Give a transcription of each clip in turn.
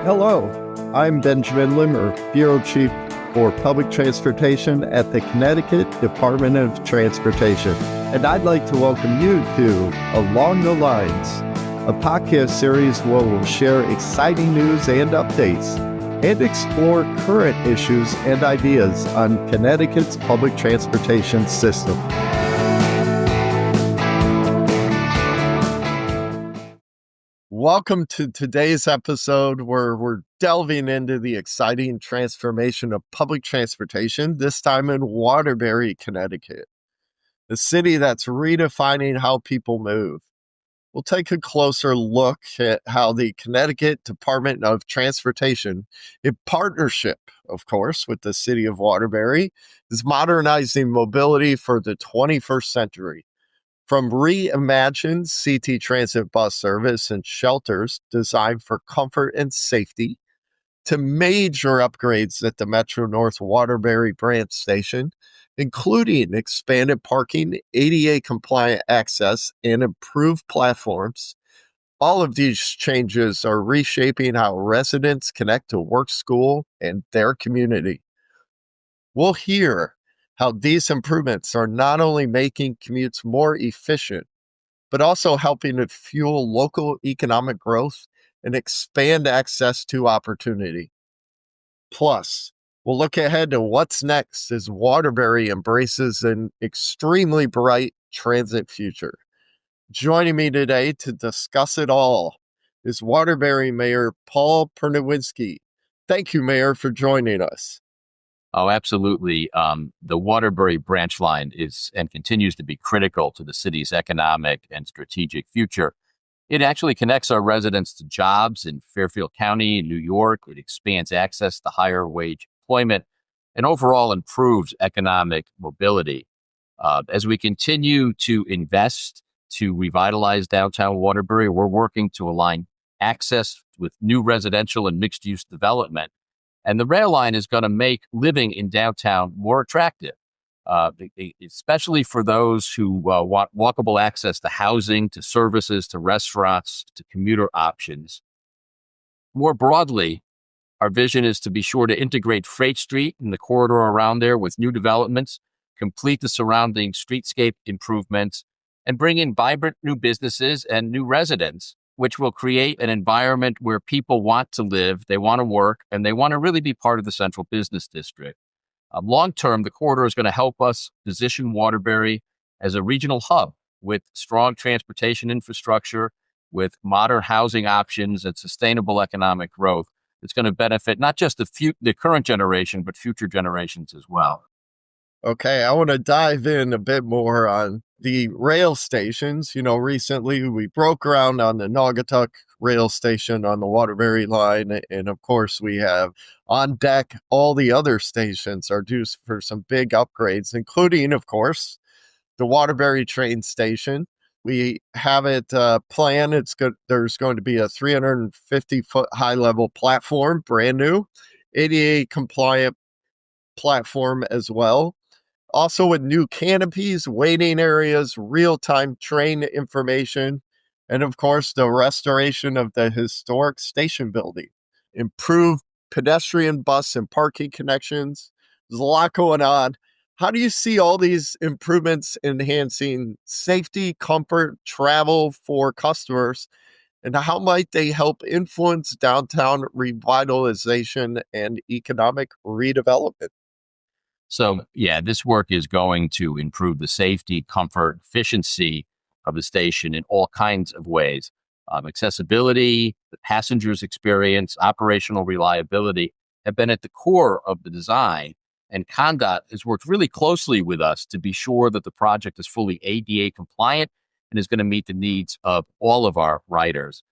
Hello, I'm Benjamin Limmer, Bureau Chief for Public Transportation at the Connecticut Department of Transportation, and I'd like to welcome you to Along the Lines, a podcast series where we'll share exciting news and updates and explore current issues and ideas on Connecticut's public transportation system. Welcome to today's episode where we're delving into the exciting transformation of public transportation, this time in Waterbury, Connecticut, the city that's redefining how people move. We'll take a closer look at how the Connecticut Department of Transportation, in partnership, of course, with the City of Waterbury, is modernizing mobility for the 21st century. From reimagined CT transit bus service and shelters designed for comfort and safety, to major upgrades at the Metro North Waterbury branch station, including expanded parking, ADA-compliant access, and improved platforms. All of these changes are reshaping how residents connect to work, school, and their community. We'll hear how these improvements are not only making commutes more efficient, but also helping to fuel local economic growth and expand access to opportunity. Plus, we'll look ahead to what's next as Waterbury embraces an extremely bright transit future. Joining me today to discuss it all is Waterbury Mayor Paul Pernerewski. Thank you, Mayor, for joining us. Oh, absolutely. The Waterbury branch line is and continues to be critical to the city's economic and strategic future. It actually connects our residents to jobs in Fairfield County, New York. It expands access to higher wage employment and overall improves economic mobility. As we continue to invest to revitalize downtown Waterbury, we're working to align access with new residential and mixed-use development. And the rail line is going to make living in downtown more attractive, especially for those who want walkable access to housing, to services, to restaurants, to commuter options. More broadly, our vision is to be sure to integrate Freight Street and the corridor around there with new developments, complete the surrounding streetscape improvements, and bring in vibrant new businesses and new residents, which will create an environment where people want to live, they want to work, and they want to really be part of the central business district. Long-term, the corridor is going to help us position Waterbury as a regional hub with strong transportation infrastructure, with modern housing options and sustainable economic growth. It's going to benefit not just the current generation, but future generations as well. Okay, I want to dive in a bit more on the rail stations. Recently we broke ground on the Naugatuck rail station on the Waterbury line. And of course, we have on deck all the other stations are due for some big upgrades, including, of course, the Waterbury train station. We have it planned. There's going to be a 350-foot high-level platform, brand new, ADA-compliant platform as well. Also with new canopies, waiting areas, real-time train information, and of course, the restoration of the historic station building. Improved pedestrian bus and parking connections. There's a lot going on. How do you see all these improvements enhancing safety, comfort, travel for customers, and how might they help influence downtown revitalization and economic redevelopment? So, this work is going to improve the safety, comfort, efficiency of the station in all kinds of ways. Accessibility, the passenger's experience, operational reliability have been at the core of the design. And CTDOT has worked really closely with us to be sure that the project is fully ADA compliant and is going to meet the needs of all of our riders.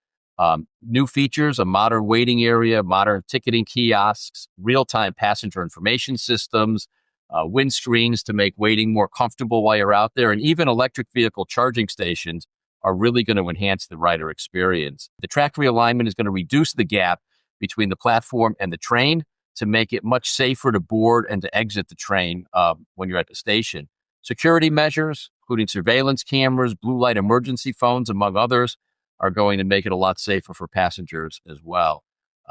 New features, a modern waiting area, modern ticketing kiosks, real-time passenger information systems, windscreens to make waiting more comfortable while you're out there, and even electric vehicle charging stations are really going to enhance the rider experience. The track realignment is going to reduce the gap between the platform and the train to make it much safer to board and to exit the train when you're at the station. Security measures, including surveillance cameras, blue light emergency phones, among others, are going to make it a lot safer for passengers as well.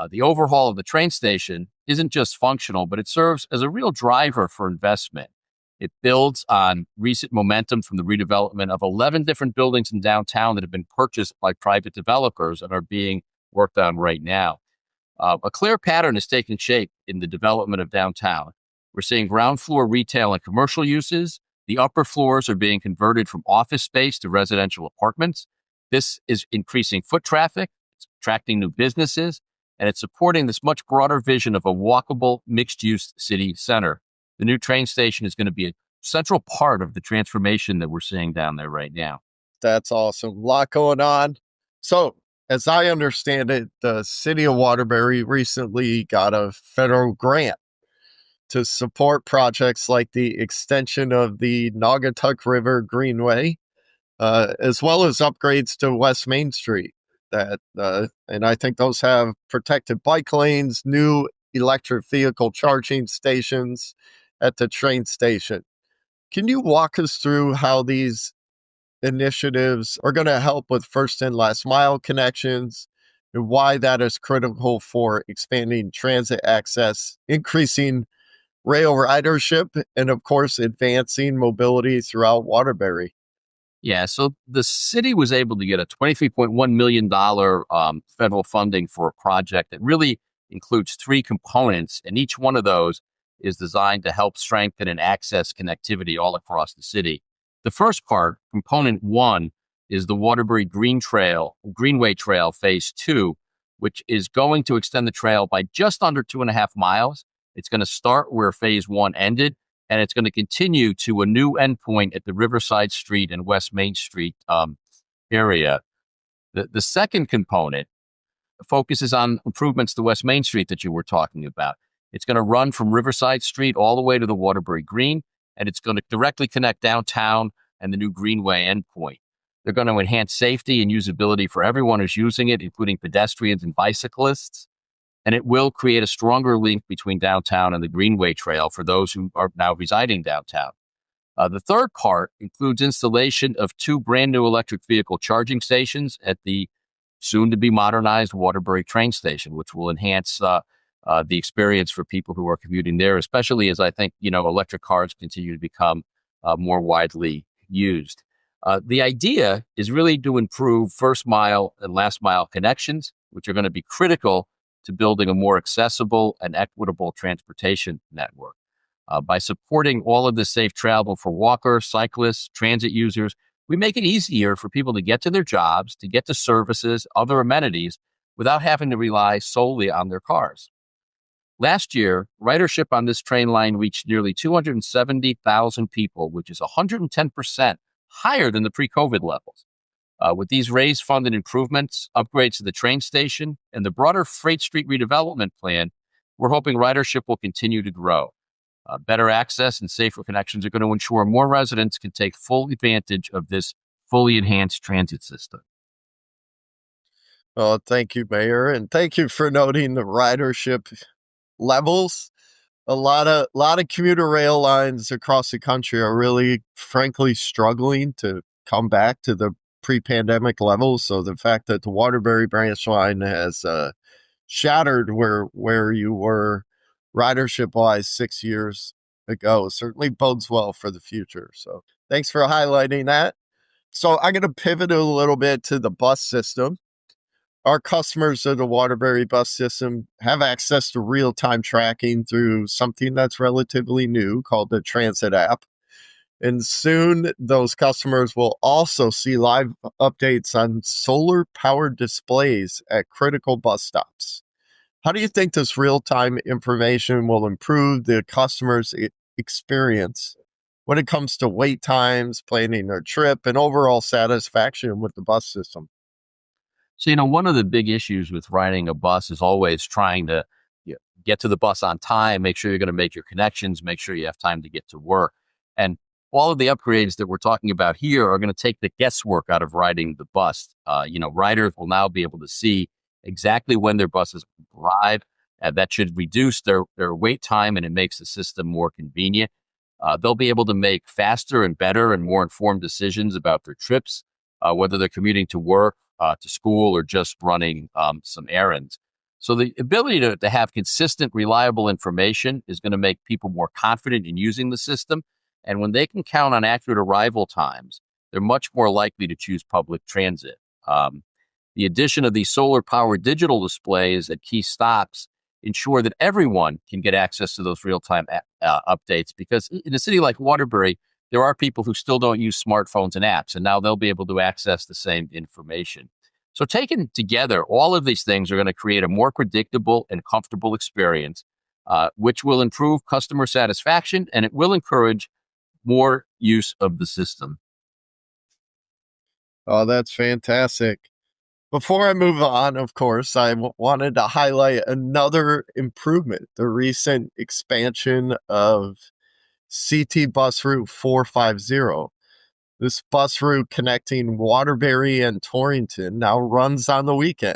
The overhaul of the train station isn't just functional, but it serves as a real driver for investment. It builds on recent momentum from the redevelopment of 11 different buildings in downtown that have been purchased by private developers and are being worked on right now. A clear pattern is taking shape in the development of downtown. We're seeing ground floor retail and commercial uses. The upper floors are being converted from office space to residential apartments. This is increasing foot traffic, it's attracting new businesses, and it's supporting this much broader vision of a walkable, mixed-use city center. The new train station is going to be a central part of the transformation that we're seeing down there right now. That's awesome. A lot going on. So, as I understand it, the City of Waterbury recently got a federal grant to support projects like the extension of the Naugatuck River Greenway, as well as upgrades to West Main Street. And I think those have protected bike lanes, new electric vehicle charging stations at the train station. Can you walk us through how these initiatives are going to help with first and last mile connections and why that is critical for expanding transit access, increasing rail ridership, and of course, advancing mobility throughout Waterbury? Yeah, so the city was able to get a $23.1 million federal funding for a project that really includes three components, and each one of those is designed to help strengthen and access connectivity all across the city. The first part, component one, is the Waterbury Greenway Trail Phase 2, which is going to extend the trail by just under 2.5 miles. It's going to start where Phase 1 ended, and it's going to continue to a new endpoint at the Riverside Street and West Main Street area. The second component focuses on improvements to West Main Street that you were talking about. It's going to run from Riverside Street all the way to the Waterbury Green, and it's going to directly connect downtown and the new Greenway endpoint. They're going to enhance safety and usability for everyone who's using it, including pedestrians and bicyclists. And it will create a stronger link between downtown and the Greenway Trail for those who are now residing downtown. The third part includes installation of 2 brand new electric vehicle charging stations at the soon-to-be modernized Waterbury train station, which will enhance the experience for people who are commuting there, especially as I think, electric cars continue to become more widely used. The idea is really to improve first mile and last mile connections, which are going to be critical to building a more accessible and equitable transportation network. By supporting all of this safe travel for walkers, cyclists, transit users, we make it easier for people to get to their jobs, to get to services, other amenities, without having to rely solely on their cars. Last year, ridership on this train line reached nearly 270,000 people, which is 110% higher than the pre-COVID levels. With these raise-funded improvements, upgrades to the train station, and the broader Freight Street redevelopment plan, we're hoping ridership will continue to grow. Better access and safer connections are going to ensure more residents can take full advantage of this fully enhanced transit system. Well, thank you, Mayor, and thank you for noting the ridership levels. A lot of commuter rail lines across the country are really, frankly, struggling to come back to the pre-pandemic levels. So the fact that the Waterbury branch line has shattered where you were ridership-wise 6 years ago certainly bodes well for the future. So thanks for highlighting that. So I'm going to pivot a little bit to the bus system. Our customers of the Waterbury bus system have access to real-time tracking through something that's relatively new called the Transit app. And soon those customers will also see live updates on solar-powered displays at critical bus stops. How do you think this real-time information will improve the customer's experience when it comes to wait times, planning their trip, and overall satisfaction with the bus system? So, one of the big issues with riding a bus is always trying to get to the bus on time, make sure you're going to make your connections, make sure you have time to get to work. And all of the upgrades that we're talking about here are going to take the guesswork out of riding the bus. Riders will now be able to see exactly when their buses arrive. That should reduce their wait time, and it makes the system more convenient. They'll be able to make faster and better and more informed decisions about their trips, whether they're commuting to work, to school, or just running some errands. So the ability to have consistent, reliable information is going to make people more confident in using the system. And when they can count on accurate arrival times, they're much more likely to choose public transit. Um, the addition of these solar powered digital displays at key stops ensure that everyone can get access to those real time updates. Because in a city like Waterbury, there are people who still don't use smartphones and apps, and now they'll be able to access the same information. So, taken together, all of these things are going to create a more predictable and comfortable experience, which will improve customer satisfaction and it will encourage more use of the system. Oh, that's fantastic. Before I move on, of course, I wanted to highlight another improvement, the recent expansion of CT Bus Route 450. This bus route connecting Waterbury and Torrington now runs on the weekend.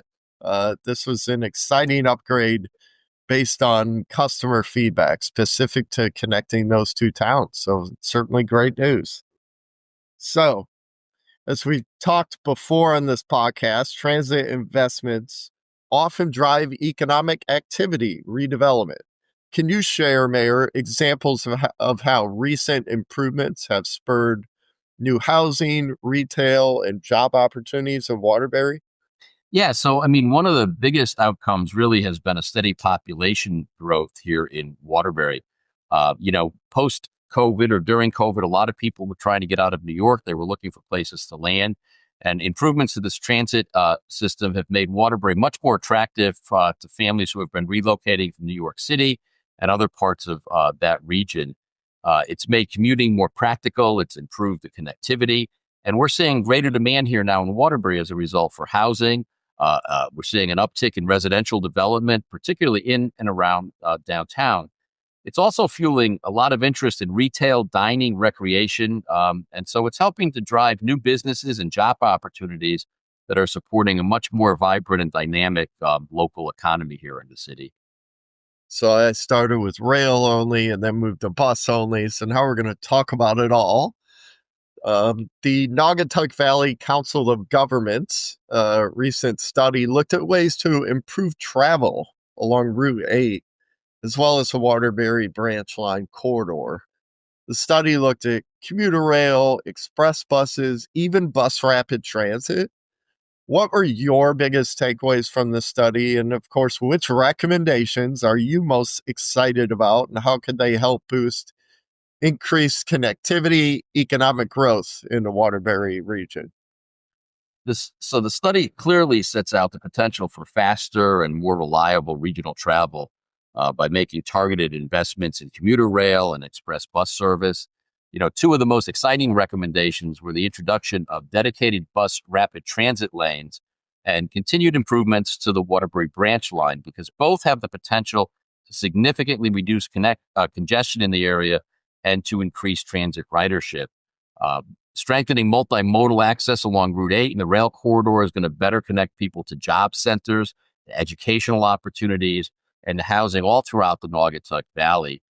This was an exciting upgrade based on customer feedback specific to connecting those two towns. So, certainly great news. So, as we talked before on this podcast, transit investments often drive economic activity redevelopment. Can you share, Mayor, examples of how recent improvements have spurred new housing, retail, and job opportunities in Waterbury? Yeah, so I mean, one of the biggest outcomes really has been a steady population growth here in Waterbury. Post COVID or during COVID, a lot of people were trying to get out of New York. They were looking for places to land, and improvements to this transit system have made Waterbury much more attractive to families who have been relocating from New York City and other parts of that region. It's made commuting more practical. It's improved the connectivity, and we're seeing greater demand here now in Waterbury as a result for housing. We're seeing an uptick in residential development, particularly in and around downtown. It's also fueling a lot of interest in retail, dining, recreation. And so it's helping to drive new businesses and job opportunities that are supporting a much more vibrant and dynamic local economy here in the city. So I started with rail only and then moved to bus only. So now we're going to talk about it all. The Naugatuck Valley Council of Governments recent study looked at ways to improve travel along Route 8, as well as the Waterbury branch line corridor. The study looked at commuter rail, express buses, even bus rapid transit. What were your biggest takeaways from the study? And of course, which recommendations are you most excited about, and how can they help boost increased connectivity, economic growth in the Waterbury region? So the study clearly sets out the potential for faster and more reliable regional travel by making targeted investments in commuter rail and express bus service. Two of the most exciting recommendations were the introduction of dedicated bus rapid transit lanes and continued improvements to the Waterbury branch line, because both have the potential to significantly reduce congestion in the area and to increase transit ridership. Strengthening multimodal access along Route 8 and the rail corridor is going to better connect people to job centers, to educational opportunities, and to housing all throughout the Naugatuck Valley.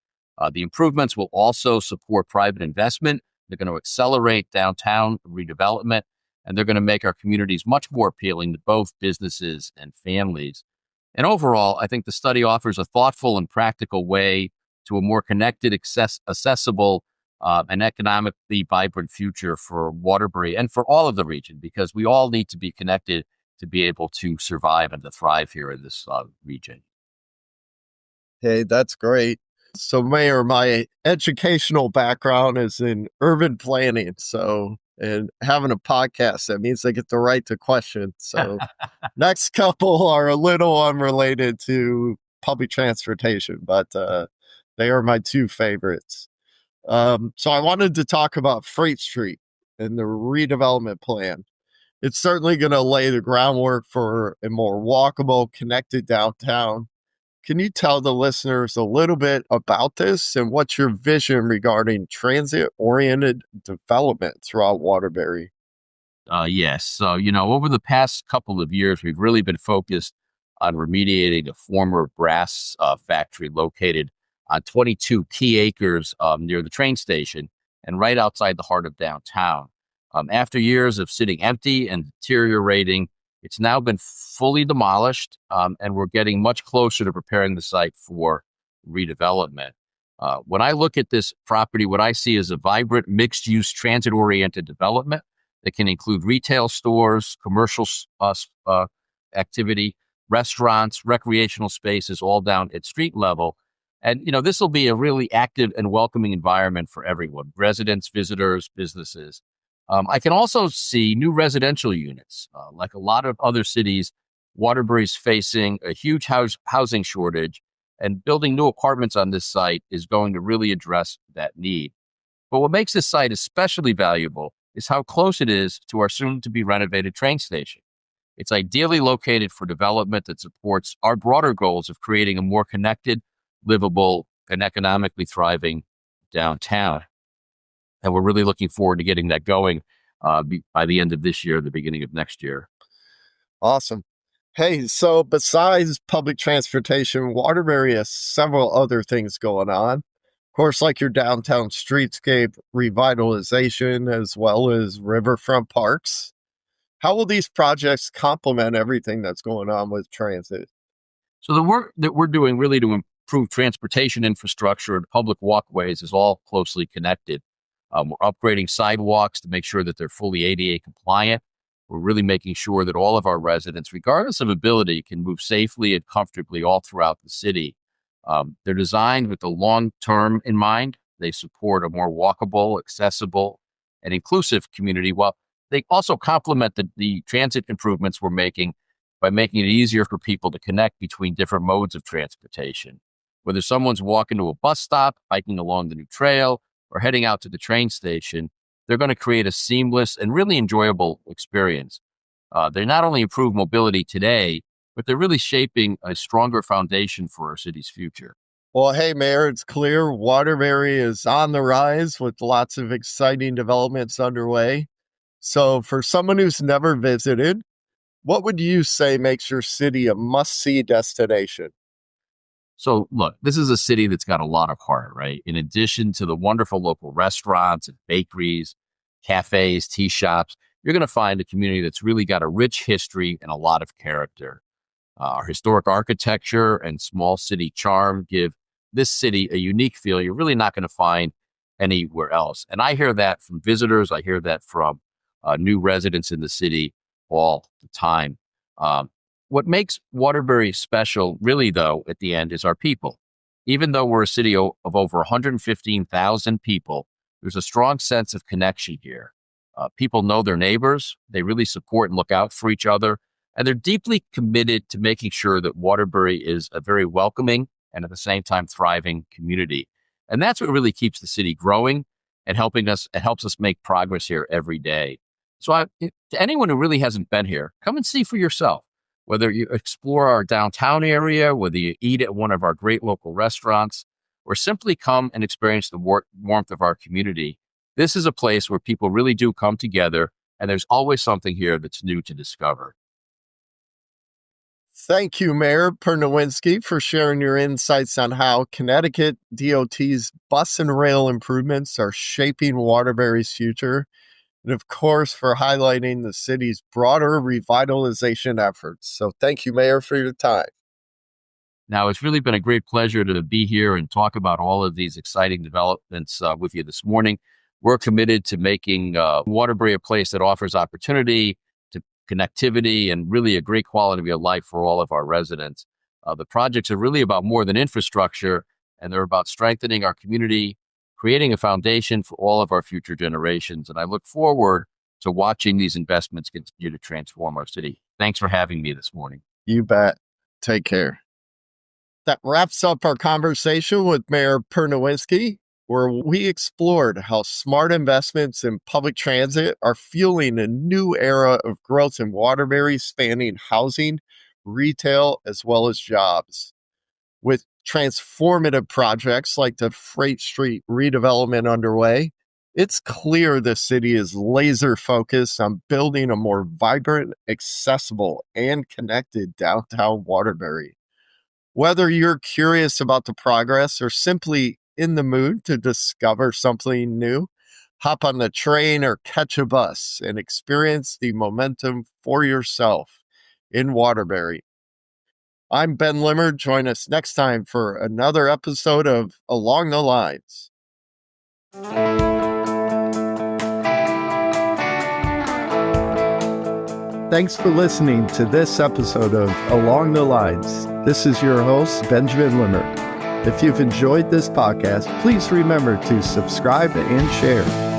The improvements will also support private investment. They're going to accelerate downtown redevelopment, and they're going to make our communities much more appealing to both businesses and families. And overall, I think the study offers a thoughtful and practical way to a more connected, accessible, and economically vibrant future for Waterbury and for all of the region, because we all need to be connected to be able to survive and to thrive here in this region. Hey, that's great. So, Mayor, my educational background is in urban planning. So, and having a podcast, that means I get the right to question. So, next couple are a little unrelated to public transportation, but they are my two favorites. So, I wanted to talk about Freight Street and the redevelopment plan. It's certainly going to lay the groundwork for a more walkable, connected downtown. Can you tell the listeners a little bit about this and what's your vision regarding transit-oriented development throughout Waterbury? Yes. So, over the past couple of years, we've really been focused on remediating a former brass factory located on 22 key acres near the train station and right outside the heart of downtown. After years of sitting empty and deteriorating, It's now been fully demolished, and we're getting much closer to preparing the site for redevelopment. When I look at this property, what I see is a vibrant, mixed-use, transit-oriented development that can include retail stores, commercial activity, restaurants, recreational spaces, all down at street level. And, this will be a really active and welcoming environment for everyone, residents, visitors, businesses. I can also see new residential units. Like a lot of other cities, Waterbury's facing a huge housing shortage, and building new apartments on this site is going to really address that need. But what makes this site especially valuable is how close it is to our soon-to-be renovated train station. It's ideally located for development that supports our broader goals of creating a more connected, livable, and economically thriving downtown. And we're really looking forward to getting that going by the end of this year, the beginning of next year. Awesome. Hey, so besides public transportation, Waterbury has several other things going on. Of course, like your downtown streetscape revitalization, as well as riverfront parks. How will these projects complement everything that's going on with transit? So the work that we're doing really to improve transportation infrastructure and public walkways is all closely connected. We're upgrading sidewalks to make sure that they're fully ADA compliant. We're really making sure that all of our residents, regardless of ability, can move safely and comfortably all throughout the city. They're designed with the long term in mind. They support a more walkable, accessible, and inclusive community, while they also complement the transit improvements we're making by making it easier for people to connect between different modes of transportation. Whether someone's walking to a bus stop, hiking along the new trail, or heading out to the train station, they're going to create a seamless and really enjoyable experience. They not only improve mobility today, but they're really shaping a stronger foundation for our city's future. Well, hey, Mayor, it's clear Waterbury is on the rise with lots of exciting developments underway. So, for someone who's never visited, what would you say makes your city a must-see destination? So, look, this is a city that's got a lot of heart, right? In addition to the wonderful local restaurants and bakeries, cafes, tea shops, you're going to find a community that's really got a rich history and a lot of character. Our historic architecture and small city charm give this city a unique feel you're really not going to find anywhere else. And I hear that from visitors. I hear that from new residents in the city all the time. Um, what makes Waterbury special, really, though, at the end, is our people. Even though we're a city of over 115,000 people, there's a strong sense of connection here. People know their neighbors. They really support and look out for each other. And they're deeply committed to making sure that Waterbury is a very welcoming and at the same time thriving community. And that's what really keeps the city growing and helps us make progress here every day. So to anyone who really hasn't been here, come and see for yourself. Whether you explore our downtown area, whether you eat at one of our great local restaurants, or simply come and experience the warmth of our community, this is a place where people really do come together, and there's always something here that's new to discover. Thank you, Mayor Pernerewski, for sharing your insights on how Connecticut DOT's bus and rail improvements are shaping Waterbury's future, and of course, for highlighting the city's broader revitalization efforts. So thank you, Mayor, for your time. Now, it's really been a great pleasure to be here and talk about all of these exciting developments with you this morning. We're committed to making Waterbury a place that offers opportunity, to connectivity, and really a great quality of life for all of our residents. The projects are really about more than infrastructure, and they're about strengthening our community, creating a foundation for all of our future generations. And I look forward to watching these investments continue to transform our city. Thanks for having me this morning. You bet. Take care. That wraps up our conversation with Mayor Pernerewski, where we explored how smart investments in public transit are fueling a new era of growth in Waterbury, spanning housing, retail, as well as jobs. With transformative projects like the Freight Street redevelopment underway, it's clear the city is laser focused on building a more vibrant, accessible, and connected downtown Waterbury. Whether you're curious about the progress or simply in the mood to discover something new, hop on the train or catch a bus and experience the momentum for yourself. in Waterbury. I'm Ben Limmer. Join us next time for another episode of Along the Lines. Thanks for listening to this episode of Along the Lines. This is your host, Benjamin Limmer. If you've enjoyed this podcast, please remember to subscribe and share.